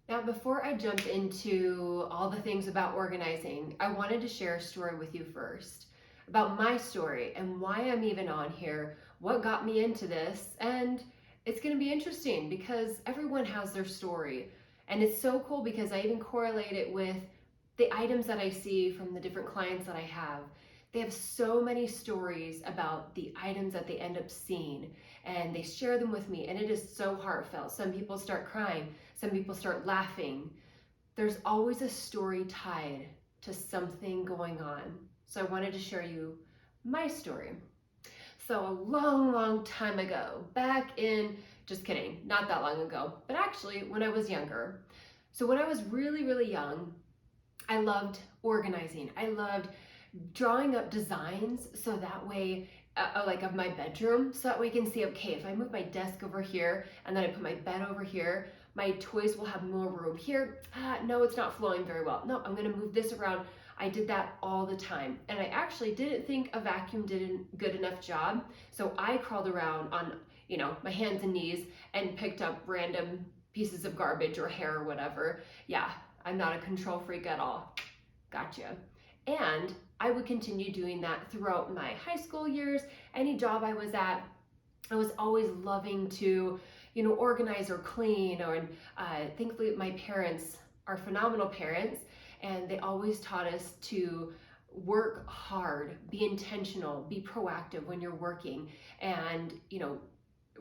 Now, before I jump into all the things about organizing, I wanted to share a story with you first about my story and why I'm even on here, what got me into this, and it's going to be interesting because everyone has their story. And it's so cool because I even correlate it with the items that I see from the different clients that I have. They have so many stories about the items that they end up seeing, and they share them with me, and it is so heartfelt. Some people start crying, some people start laughing. There's always a story tied to something going on. So I wanted to share you my story. So a long, long time ago, back in, just kidding, not that long ago, but actually when I was younger. So when I was really, really young, I loved organizing. I loved drawing up designs so that way like of my bedroom, so that we can see, okay, if I move my desk over here and then I put my bed over here, my toys will have more room here. No, it's not flowing very well. No, I'm gonna move this around. I did that all the time, and I actually didn't think a vacuum did a good enough job, so I crawled around on, my hands and knees and picked up random pieces of garbage or hair or whatever. Yeah, I'm not a control freak at all. Gotcha. And I would continue doing that throughout my high school years. Any job I was at, I was always loving to, organize or clean. Or thankfully, my parents are phenomenal parents, and they always taught us to work hard, be intentional, be proactive when you're working, and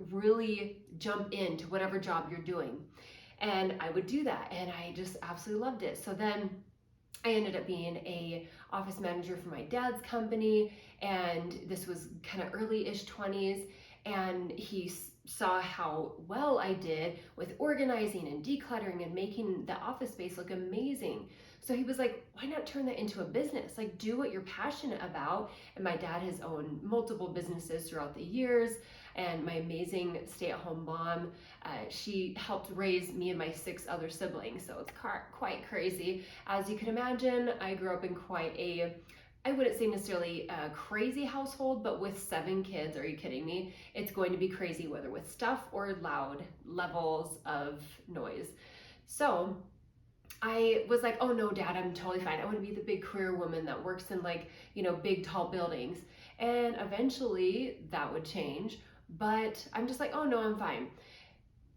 really jump into whatever job you're doing. And I would do that, and I just absolutely loved it. So then I ended up being a office manager for my dad's company, and this was kind of early-ish 20s, and he saw how well I did with organizing and decluttering and making the office space look amazing. So he was like, why not turn that into a business? Like, do what you're passionate about. And my dad has owned multiple businesses throughout the years, and my amazing stay-at-home mom, she helped raise me and my 6 other siblings. So it's quite crazy. As you can imagine, I grew up in quite a, I wouldn't say necessarily a crazy household, but with 7 kids, are you kidding me? It's going to be crazy, whether with stuff or loud levels of noise. So I was like, oh no, Dad, I'm totally fine. I want to be the big career woman that works in big tall buildings. And eventually that would change. But I'm just like, oh no, I'm fine.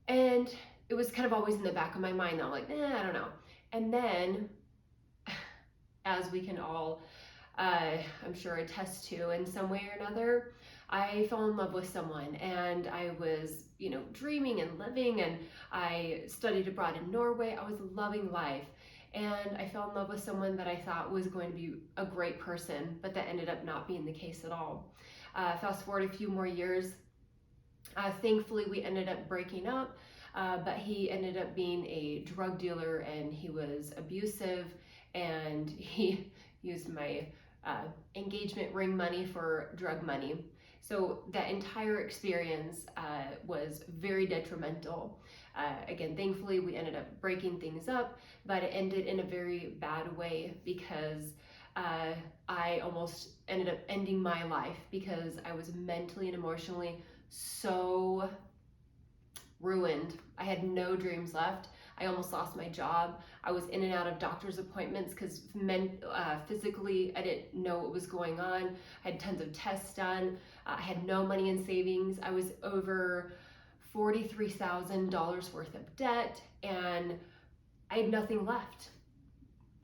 And it was kind of always in the back of my mind though, like, I don't know. And then, as we can all, I'm sure, attest to in some way or another, I fell in love with someone, and I was, dreaming and living, and I studied abroad in Norway. I was loving life. And I fell in love with someone that I thought was going to be a great person, but that ended up not being the case at all. Fast forward a few more years, thankfully we ended up breaking up, but he ended up being a drug dealer, and he was abusive, and he used my engagement ring money for drug money. So that entire experience was very detrimental. Again, thankfully, we ended up breaking things up, but it ended in a very bad way because I almost ended up ending my life because I was mentally and emotionally so ruined. I had no dreams left. I almost lost my job. I was in and out of doctor's appointments because physically I didn't know what was going on. I had tons of tests done. I had no money in savings. I was over $43,000 worth of debt, and I had nothing left.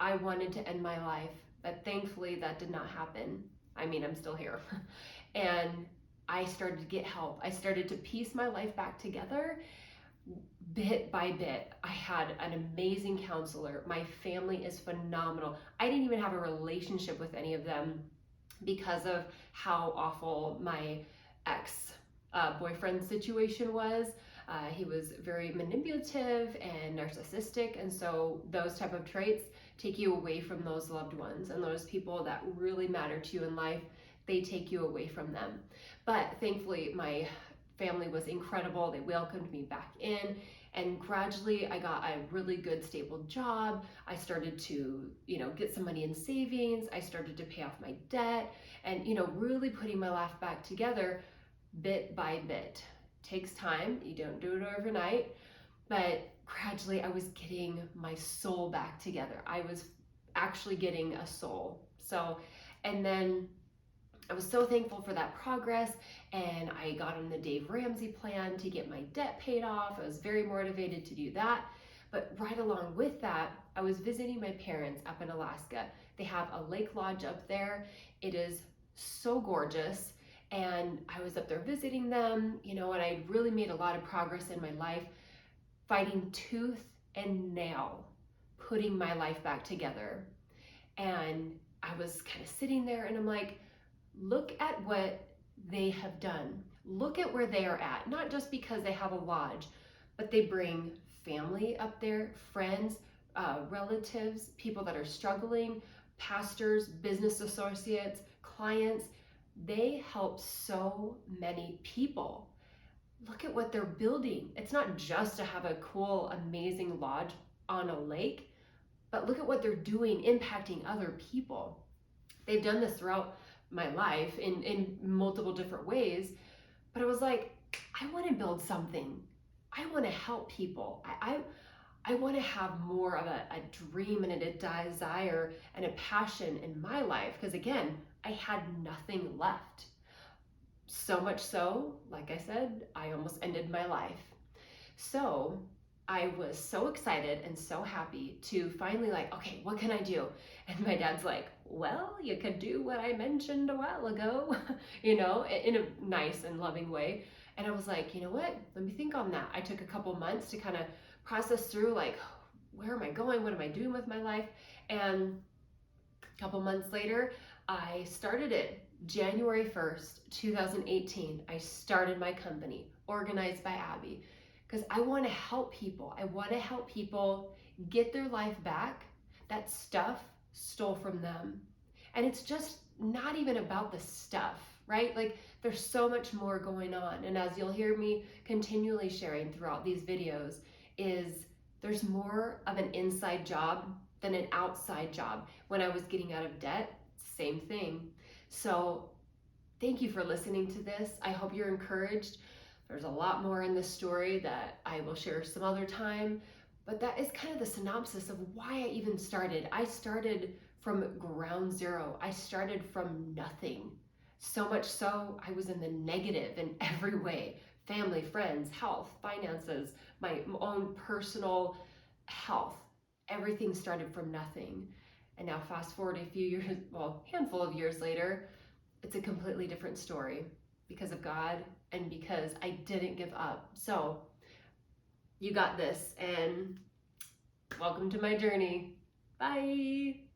I wanted to end my life, but thankfully that did not happen. I mean, I'm still here. And I started to get help. I started to piece my life back together bit by bit. I had an amazing counselor. My family is phenomenal. I didn't even have a relationship with any of them because of how awful my ex boyfriend situation was. He was very manipulative and narcissistic, and so those type of traits take you away from those loved ones and those people that really matter to you in life. They take you away from them. But thankfully, my family was incredible. They welcomed me back in, and gradually I got a really good stable job. I started to, get some money in savings. I started to pay off my debt, and, really putting my life back together bit by bit. Takes time. You don't do it overnight, But gradually I was getting my soul back together. I was actually getting a soul. So, and then I was so thankful for that progress, and I got on the Dave Ramsey plan to get my debt paid off. I was very motivated to do that. But right along with that, I was visiting my parents up in Alaska. They have a lake lodge up there. It is so gorgeous. And I was up there visiting them, and I really made a lot of progress in my life, fighting tooth and nail, putting my life back together. And I was kind of sitting there and I'm like, look at what they have done. Look at where they are at, not just because they have a lodge, but they bring family up there, friends, relatives, people that are struggling, pastors, business associates, clients. They help so many people. Look at what they're building. It's not just to have a cool, amazing lodge on a lake, but look at what they're doing, impacting other people. They've done this throughout my life in multiple different ways, but I was like, I want to build something. I want to help people. I want to have more of a dream and a desire and a passion in my life, because again, I had nothing left. So much so, like I said, I almost ended my life. So I was so excited and so happy to finally like, okay, what can I do? And my dad's like, well, you could do what I mentioned a while ago, in a nice and loving way. And I was like, you know what? Let me think on that. I took a couple months to kind of process through like, where am I going? What am I doing with my life? And a couple months later, I started it. January 1st, 2018, I started my company, Organized by Abby, because I want to help people. I want to help people get their life back that stuff stole from them. And it's just not even about the stuff, right? Like there's so much more going on. And as you'll hear me continually sharing throughout these videos, is there's more of an inside job than an outside job. When I was getting out of debt, same thing. So thank you for listening to this. I hope you're encouraged. There's a lot more in this story that I will share some other time, but that is kind of the synopsis of why I even started. I started from ground zero. I started from nothing. So much so, I was in the negative in every way. Family, friends, health, finances, my own personal health. Everything started from nothing. And now fast forward a few years, well, handful of years later, it's a completely different story because of God and because I didn't give up. So you got this, and welcome to my journey. Bye.